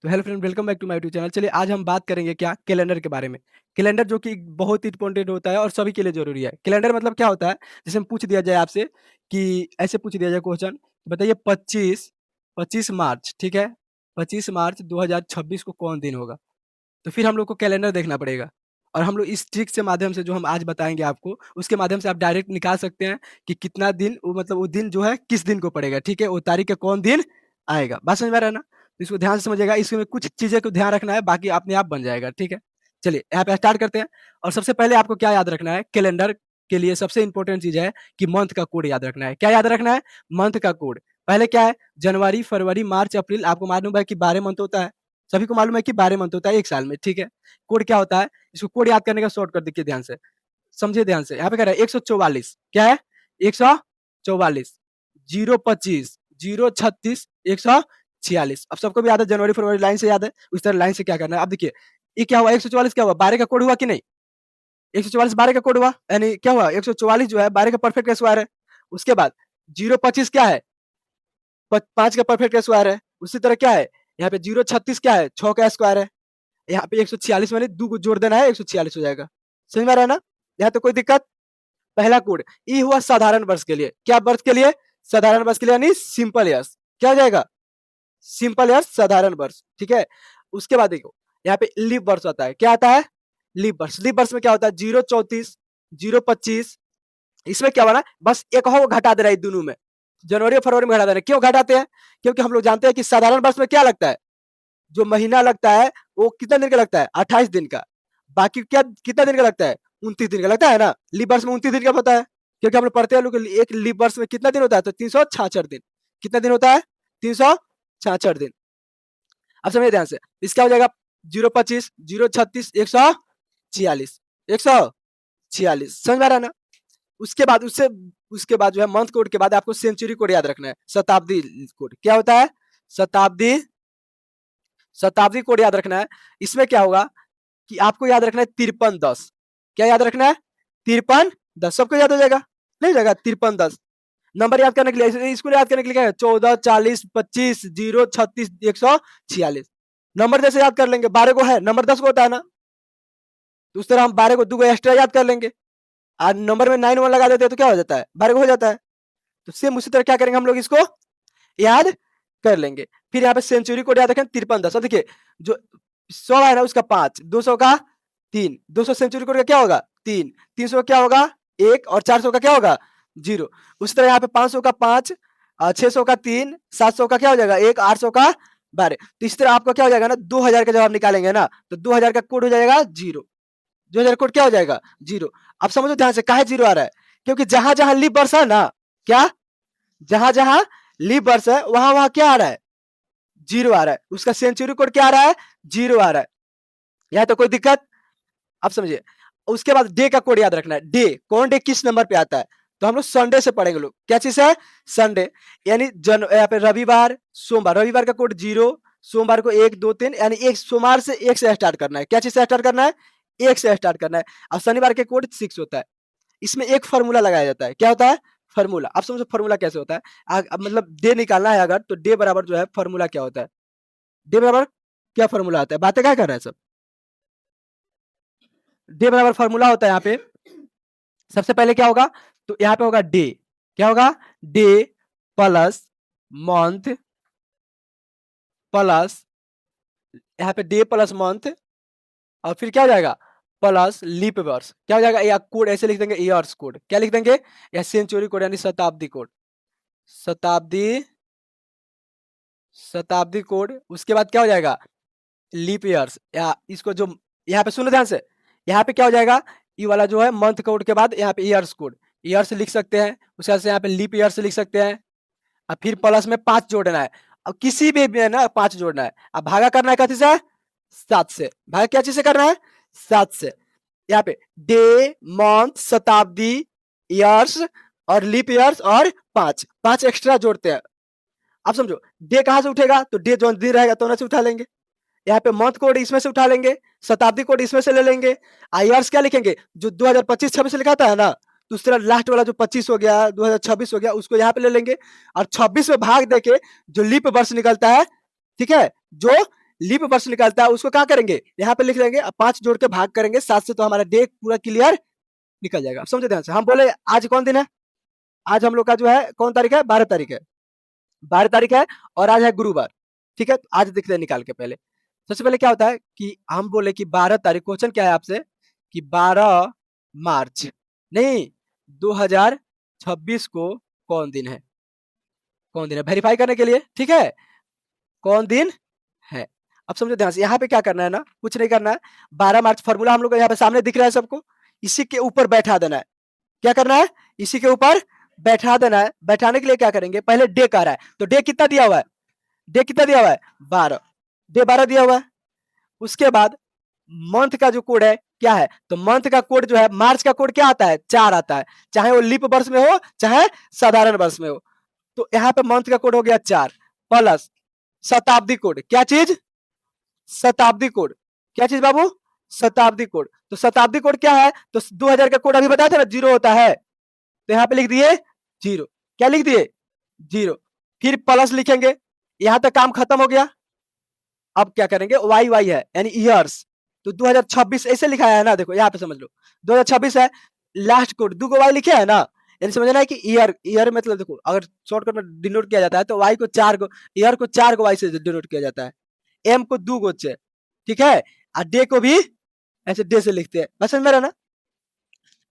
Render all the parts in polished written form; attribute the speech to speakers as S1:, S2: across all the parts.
S1: तो hello friend, welcome back to my YouTube channel. चलिए आज हम बात करेंगे क्या कैलेंडर के बारे में। कैलेंडर जो कि बहुत ही इंपॉर्टेंट होता है और सभी के लिए ज़रूरी है। कैलेंडर मतलब क्या होता है, जैसे हम पूछ दिया जाए आपसे कि ऐसे पूछ दिया जाए क्वेश्चन, बताइए 25 मार्च, ठीक है? 25 मार्च 2026 को कौन दिन होगा? तो फिर हम लोग को कैलेंडर देखना पड़ेगा और हम लोग इस ट्रिक से माध्यम से जो हम आज बताएँगे आपको, उसके माध्यम से आप डायरेक्ट निकाल सकते हैं कि कितना दिन वो मतलब वो दिन जो है किस दिन को पड़ेगा, ठीक है? वो तारीख का कौन दिन आएगा। बात समझ में आ रहा है ना? तो इसको ध्यान से समझिएगा, इसमें कुछ चीज़ें को ध्यान रखना है, बाकी अपने आप बन जाएगा, ठीक है? चलिए यहाँ पे स्टार्ट करते हैं और सबसे पहले आपको क्या याद रखना है, कैलेंडर के लिए सबसे इम्पोर्टेंट चीज़ है कि मंथ का कोड याद रखना है। क्या याद रखना है? मंथ का कोड। पहले क्या है? जनवरी, फरवरी, मार्च, अप्रैल आपको मालूम है कि 12 मंथ होता है। सभी को मालूम है कि 12 मंथ होता है 1 साल में, ठीक है? कोड क्या होता है? इसको कोड याद करने का शॉर्टकट देखिए ध्यान से, समझिए ध्यान से। यहाँ पे कह रहा है 144 क्या है? 144 025 036 146। अब सबको भी याद है जनवरी, फरवरी लाइन से याद है, उस तरह लाइन से क्या करना है? अब देखिए, ये क्या हुआ 144 क्या हुआ? 12 का कोड हुआ कि नहीं? 144 12 का कोड हुआ, यानी क्या हुआ 144 जो है 12 का परफेक्ट स्क्वायर है। उसके बाद 025 क्या है? 5 का परफेक्ट स्क्वायर है। उसी तरह क्या है? यहाँ पे 036 क्या है? 6 का स्क्वायर है। यहाँ पे 146 मैंने 2 को जोड़ देना है 146 हो जाएगा। समझ में आ रहा है ना? यहाँ तो कोई दिक्कत? पहला कोड ई हुआ साधारण वर्ष के लिए। क्या वर्ष के लिए? साधारण वर्ष के लिए, यानी सिंपल ईयर्स। क्या हो जाएगा? सिंपल ईयर्स, साधारण वर्ष, ठीक है? उसके बाद देखो यहाँ पे लीप वर्ष आता है। क्या आता है? लीप वर्ष। लीप वर्ष में क्या होता है? 034 025। इसमें क्या बना? बस एक हो घटा दे रहा है दोनों में, जनवरी और फरवरी में घटा दे रहे हैं। क्यों घटाते हैं? क्योंकि हम लोग जानते हैं कि साधारण वर्ष में क्या लगता है, जो महीना लगता है वो कितना दिन का लगता है? 28 दिन का। बाकी क्या कितना दिन का लगता है? 29 दिन का लगता है ना? लीप वर्ष में 29 दिन का होता है, क्योंकि हम लोग पढ़ते हैं लोग एक लीप वर्ष में कितना दिन होता है? तो 366 दिन। कितना दिन होता है? 366 दिन। अब समझिए ध्यान से, इसका हो जाएगा 025 036 146 146। समझ में आ रहा है ना? उसके बाद उसके बाद जो है मंथ कोड के बाद आपको सेंचुरी कोड याद रखना है, शताब्दी कोड। क्या होता है? शताब्दी शताब्दी कोड याद रखना है। इसमें क्या होगा कि आपको याद रखना है 5310। क्या याद रखना है? 5310। सबको याद हो जाएगा? नहीं हो जाएगा? 5310 नंबर याद करने के लिए, इसको याद करने के लिए क्या है? 14 40 25 0 36 146 नंबर जैसे याद कर लेंगे। 12 को है नंबर, 10 को होता है ना, तो उस तरह हम 12 को 2 को एक्स्ट्रा याद कर लेंगे। आज नंबर में 9 1 लगा देते हैं तो क्या हो जाता है? 12 को हो जाता है। तो सेम उसी तरह क्या करेंगे हम लोग, इसको याद कर लेंगे। फिर यहाँ पे सेंचुरी कोड याद रखें 5310। अब देखिए जो 100 है ना उसका 5, 200 का 3, 200 सेंचुरी कोड का क्या होगा? 3, 300 का क्या होगा? 1 और 400 का क्या होगा? 0। उसी तरह यहाँ पे 500 का 5, 600 का 3, 700 का क्या हो जाएगा? 1, 800 का 12। तो इस तरह आपका क्या हो जाएगा ना, 2000 का जवाब निकालेंगे ना, तो 2000 का कोड हो जाएगा 0। 2000 कोड क्या हो जाएगा? 0। अब समझो ध्यान से, काहे 0 आ रहा है? क्योंकि जहां जहां लीप वर्ष है ना, क्या जहां जहां लीप वर्ष है वहां वहां क्या आ रहा है? 0 आ रहा है। उसका सेंचुरी कोड क्या आ रहा है? 0 आ रहा है। यहाँ तो कोई दिक्कत? अब समझिए, उसके बाद डे का कोड याद रखना है। डे कौन डे किस नंबर पे आता है? तो हम लोग संडे से पढ़ेंगे लोग। क्या चीज है? संडे, यानी यहाँ पे रविवार, सोमवार। रविवार का कोड 0, सोमवार को 1 2 3, यानी एक सोमवार से 1 से स्टार्ट करना है। क्या चीज से स्टार्ट करना है? 1 से स्टार्ट करना है। और शनिवार के कोड 6 होता है। इसमें एक फॉर्मूला लगाया जाता है। क्या होता है? फॉर्मूला। अब समझो फॉर्मूला कैसे होता है। मतलब डे निकालना है अगर, तो डे बराबर जो है फॉर्मूला क्या होता है? डे बराबर क्या फॉर्मूला आता है? बातें क्या कर रहे हैं सब? डे बराबर फॉर्मूला होता है यहाँ पे, सबसे पहले क्या होगा? तो यहाँ पे होगा डे। क्या होगा? डे प्लस मंथ प्लस, यहाँ पे डे प्लस मंथ, और फिर क्या हो जाएगा? प्लस लीप वर्ष। क्या हो जाएगा? या कोड ऐसे लिख देंगे, ईयर्स कोड। क्या लिख देंगे? या सेंचुरी कोड, यानी शताब्दी कोड। शताब्दी शताब्दी कोड। उसके बाद क्या हो जाएगा? Leap years. या इसको जो यहाँ पे सुनो ध्यान से, यहाँ पे क्या हो जाएगा? ये वाला जो है मंथ कोड के बाद यहाँ पे ईयर्स कोड, ईयर्स लिख सकते हैं। उसके बाद से यहाँ पे लीप ईयर्स लिख सकते हैं। और फिर प्लस में 5 जोड़ना है। अब किसी भी है ना 5 जोड़ना है। अब भागा करना है कथी से? 7 से। भागा क्या चीज से करना है? 7 से। यहाँ पे डे, मंथ, शताब्दी, ईयर्स और लीप ईयर्स और 5 एक्स्ट्रा जोड़ते हैं। अब समझो डे कहां से उठेगा? तो डे जो दिन रहेगा तो से उठा लेंगे। यहाँ पे मंथ कोड इसमें से उठा लेंगे, शताब्दी कोड इसमें से ले लेंगे। ईयर्स क्या लिखेंगे? जो 2025-26 लिखा था है ना, दूसरा लास्ट वाला जो 25 हो गया 2026 हो गया, उसको यहाँ पे ले लेंगे। और 26 में भाग देके जो लीप वर्ष निकलता है, ठीक है, जो लीप वर्ष निकलता है उसको क्या करेंगे, यहाँ पे लिख देंगे, 5 जोड़ के भाग करेंगे 7 से, तो हमारा डे पूरा क्लियर निकल जाएगा। समझे ध्यान से। हम बोले आज कौन दिन है, आज हम लोग का जो है कौन तारीख है, 12 तारीख है, 12 तारीख है और आज है गुरुवार। ठीक है, आज देखते हैं निकाल के। पहले सबसे पहले क्या होता है कि हम बोले कि 12 तारीख, क्वेश्चन क्या है आपसे कि 12 मार्च नहीं 2026 को कौन दिन है, कौन दिन है, वेरीफाई करने के लिए। ठीक है, कौन दिन है। अब समझो ध्यान से, यहाँ पे क्या करना है ना, कुछ नहीं करना है। 12 मार्च फॉर्मूला हम लोग को यहाँ पे सामने दिख रहा है सबको, इसी के ऊपर बैठा देना है। क्या करना है, इसी के ऊपर बैठा देना है। बैठाने के लिए क्या करेंगे, पहले डे कह रहा है तो डे कितना दिया हुआ है, डे कितना दिया हुआ है 12, डे 12 दिया हुआ है। उसके बाद मंथ का जो कोड है क्या है, तो मंथ का कोड जो है, मार्च का कोड क्या आता है, 4 आता है, चाहे वो लीप वर्ष में हो चाहे साधारण वर्ष में हो। तो यहाँ पे मंथ का कोड हो गया 4 प्लस शताब्दी कोड, क्या चीज, शताब्दी कोड, क्या चीज बाबू, शताब्दी कोड। तो शताब्दी कोड क्या है, तो 2000 का कोड अभी बताया था ना, 0 होता है, तो यहाँ पे लिख दिए 0, क्या लिख दिए 0, फिर प्लस लिखेंगे, यहां तक काम खत्म हो गया। अब क्या करेंगे, वाई वाई है यानी ईयर्स, तो 2026 ऐसे लिखा है ना, देखो यहाँ पे समझ लो 2026 है, लास्ट कोड 2 को वाई लिखे है ना, यानी समझना है कि ईयर, ईयर मतलब देखो अगर शॉर्टकट में डिनोट किया जाता है तो वाई को 4 को, ईयर को 4 को वाई से डिनोट किया जाता है, एम को 2 को से, ठीक है, और डे को भी ऐसे डे से लिखते हैं, बस समझ में रहा ना।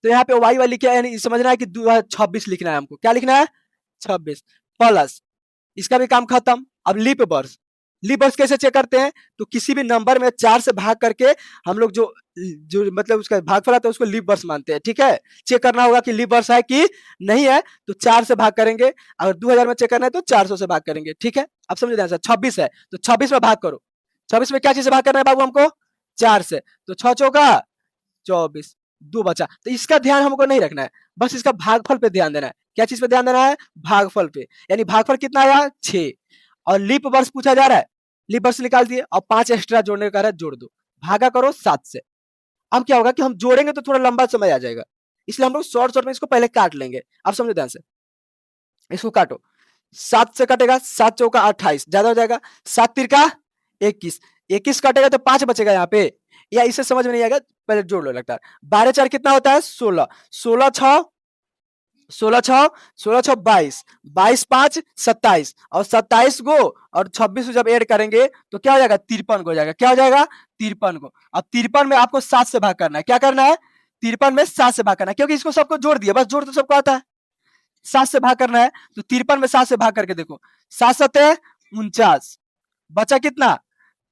S1: तो यहाँ पे वाई वाई लिखा है, यानी समझना है कि 2026 लिखना है हमको, क्या लिखना है 26 प्लस, इसका भी काम खत्म। अब लीप वर्ष, लीप वर्ष कैसे चेक करते हैं, तो किसी भी नंबर में 4 से भाग करके हम लोग जो जो मतलब उसका भागफल आता है उसको लीप वर्ष मानते हैं। ठीक है, चेक करना होगा कि लीप वर्ष है कि नहीं है, तो 4 से भाग करेंगे, अगर 2000 में चेक करना है तो 400 से भाग करेंगे। ठीक है, अब समझे ध्यान से, 26 है तो 26 में भाग करो, 26 में क्या चीज से भाग करना है बाबू हमको, 4 से, तो 6 चौका 24, 2 बचा, तो इसका ध्यान हमको नहीं रखना है, बस इसका भागफल पे ध्यान देना है। क्या चीज पे ध्यान देना है, भागफल पे, यानी भागफल कितना आया 6, और लीप वर्ष पूछा जा रहा है, लीप वर्ष निकाल दिए और 5 एक्स्ट्रा जोड़ने का है, जोड़ दो, भागा करो 7 से। अब क्या होगा कि हम जोड़ेंगे तो थोड़ा लंबा समय आ जाएगा, इसलिए हम लोग शॉर्ट शॉर्ट में इसको पहले काट लेंगे। अब समझो ध्यान से, इसको काटो, 7 से कटेगा, 7 चौका 28, ज्यादा हो जाएगा, 7 तिरका 21, 21 कटेगा तो 5 बचेगा यहाँ पे, या इसे समझ में नहीं आएगा पहले जोड़ लो लगता है। 12 4 कितना होता है 16, 16 6 16 6 16 6 22, 22 5 27, और 27 को और 26 को जब ऐड करेंगे तो क्या हो जाएगा 53 को हो जाएगा, क्या हो जाएगा 53 को। अब 53 में आपको 7 से भाग करना है, क्या करना है 53 में 7 से भाग करना है, क्योंकि इसको सबको जोड़ दिया, बस जोड़ तो सबको आता है, 7 से भाग करना है, तो 53 में 7 से भाग करके देखो, 7 7 49, बचा कितना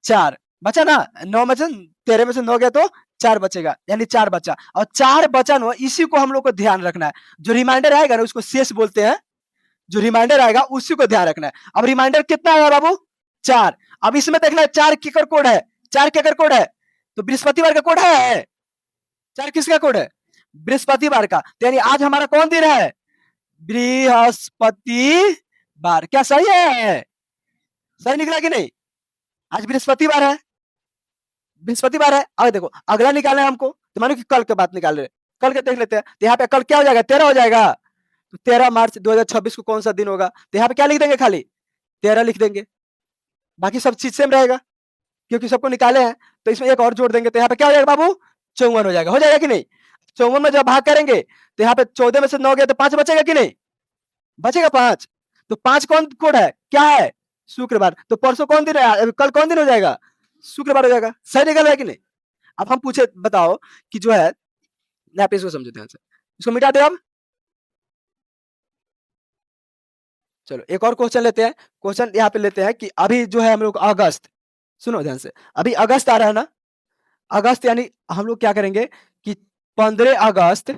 S1: 4, बचा ना 9 में से 13 में से 9 गया तो 4 बचेगा, यानी 4 बचा, और 4 बचा ना, इसी को हम लोग को ध्यान रखना है। जो रिमाइंडर आएगा ना उसको शेष बोलते हैं, जो रिमाइंडर आएगा उसी को ध्यान रखना है। अब रिमाइंडर कितना आया बाबू 4, अब इसमें देखना है 4 केकर कोड है, 4 केकर कोड है, तो बृहस्पतिवार का कोड है, 4 किसका कोड है बृहस्पतिवार का, तो यानी आज हमारा कौन दिन है बृहस्पतिवार, क्या सही है, सही निकला कि नहीं, आज बृहस्पतिवार है, बृहस्पतिवार है। अब देखो अगला निकालना है हमको, तो मानो कि कल के बाद निकाल रहे, कल के देख लेते हैं, तो यहाँ पे कल क्या हो जाएगा 13 हो जाएगा, तो 13 मार्च 2026 को कौन सा दिन होगा, तो यहाँ पे क्या लिख देंगे, खाली 13 लिख देंगे, बाकी सब चीज सेम रहेगा क्योंकि सबको निकाले हैं, तो इसमें एक और जोड़ देंगे, तो यहाँ पे क्या हो जाएगा बाबू 54 हो जाएगा कि नहीं। 54 में जब भाग करेंगे तो यहाँ पे 14 में से 9 गया तो 5 बचेगा कि नहीं, बचेगा 5, तो 5 कौन कोड है, क्या है शुक्रवार, तो परसों कौन दिन है, कल कौन दिन हो जाएगा शुक्रवार हो जाएगा, सही निकल रहा है कि नहीं। अब हम पूछे बताओ कि जो है, यहाँ पे इसको समझो ध्यान से, इसको मिटा दे। अब चलो एक और क्वेश्चन लेते हैं, क्वेश्चन यहाँ पे लेते हैं कि अभी जो है हम लोग अगस्त, सुनो ध्यान से, अभी अगस्त आ रहा है ना, अगस्त यानी हम लोग क्या करेंगे कि 15 अगस्त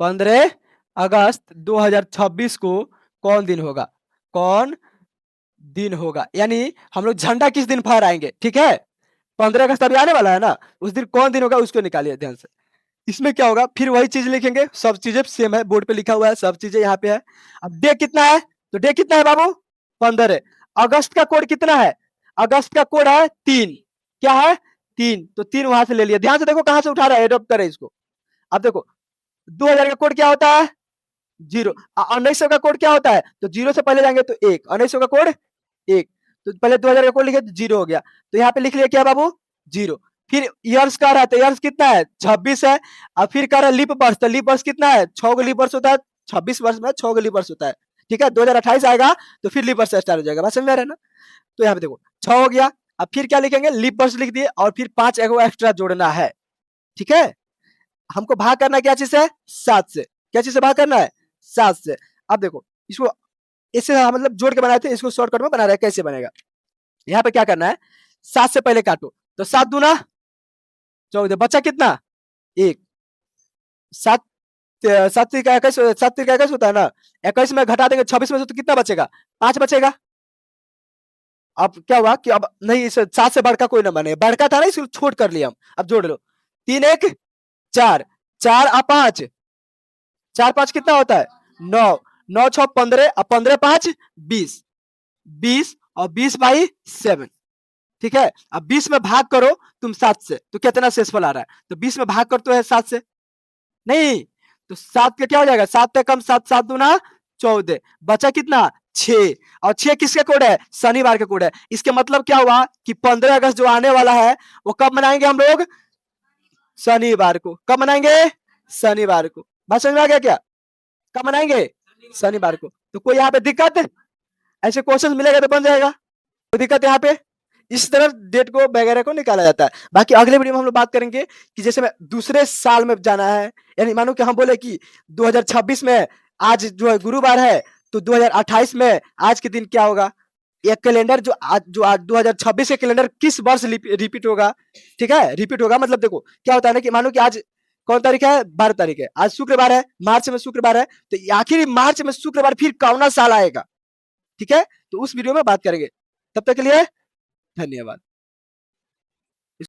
S1: 15 अगस्त 2026 को कौन दिन होगा, कौन दिन होगा, यानी हम लोग झंडा किस दिन फहराएंगे, ठीक है 15 अगस्त अभी आने वाला है ना, उस दिन कौन दिन होगा उसको निकालिए ध्यान से। इसमें क्या होगा, फिर वही चीज लिखेंगे, सब चीजें सेम है, बोर्ड पे लिखा हुआ है, सब चीजें यहाँ पे है। अब डे कितना है, तो डे कितना है बाबू 15, अगस्त का कोड कितना है, अगस्त का कोड है 3, क्या है 3, तो 3 वहां से ले लिया, ध्यान से देखो कहां से उठा रहा है, एडॉप्ट करे इसको। अब देखो 2000 का कोड क्या होता है 0, 1900 का कोड क्या होता है, तो 0 से पहले जाएंगे तो 1, 1900 का कोड 1, तो पहले 2000 का कोड लिखे तो 0 हो गया, तो यहाँ पे लिख लिया क्या बाबू 0। फिर ईयर्स कह रहा है, तो ईयर्स कितना है 26 है। अब फिर कह रहा है लीप वर्ष, तो लीप वर्ष कितना है 6 गो लीप वर्ष होता है, 26 वर्ष में 6 गो लीप वर्ष होता है। ठीक है, 2028 आएगा तो फिर लीप वर्ष स्टार्ट हो जाएगा, बात समझ में आ रहा है ना। तो यहाँ पे देखो 6 हो गया, अब फिर क्या लिखेंगे लीप वर्ष लिख दिए और फिर 5 एक्स्ट्रा जोड़ना है। ठीक है, हमको भाग करना है क्या चीज से 7 से, क्या चीज से भाग करना है 7 से। अब देखो इसको इससे मतलब जोड़ के बनाए थे, इसको शॉर्टकट में बना रहे हैं, कैसे बनेगा। यहाँ पे क्या करना है 7 से पहले काटो, तो 7 दूना 14, बचा कितना 1। 7 7 3 का 21, 7 3 का 21 होता है ना, 21 में घटा देंगे 26 में से तो कितना बचेगा 5 बचेगा। अब क्या हुआ कि अब नहीं, इस 7 से बढ़ कोई नंबर नहीं, बढ़ था ना इसको छोड़ कर लिया हम। अब जोड़ लो 3 1 4, 4 और 5, 4 5 कितना होता है 9, 9 6 15 और 15 5 20, 20 और 20 बाई 7। ठीक है, अब 20 में भाग करो तुम 7 से, तो कितना शेषफल आ रहा है, तो 20 में भाग कर तो है 7 से नहीं, तो 7 का क्या हो जाएगा 7 से कम 7, 7 दूना 14, बचा कितना 6, और 6 किसके कोड है शनिवार के कोड है। इसके मतलब क्या हुआ कि 15 अगस्त जो आने वाला है वो कब मनाएंगे हम लोग, शनिवार को। कब मनाएंगे शनिवार को, बात समझ में आ गया क्या, कब मनाएंगे शनिवार को। तो कोई यहाँ पे दिक्कत, ऐसे क्वेश्चन मिलेगा तो बन जाएगा, कोई दिक्कत यहाँ पे। इस तरह डेट को वगैरह को निकाला जाता है। बाकी अगले वीडियो में हम लोग बात करेंगे कि जैसे मैं दूसरे साल में जाना है, यानी मानो कि हम बोले कि 2026 में आज जो है गुरुवार है, तो 2028 में आज के दिन क्या होगा, ये कैलेंडर जो आज 2026 के कैलेंडर किस वर्ष रिपीट होगा। ठीक है, रिपीट होगा मतलब देखो क्या होता है ना कि मानो कि आज कौन तारीख है 12 तारीख है, आज शुक्रवार है, मार्च में शुक्रवार है, तो आखिर मार्च में शुक्रवार फिर कौन सा साल आएगा। ठीक है, तो उस वीडियो में बात करेंगे, तब तक के लिए धन्यवाद।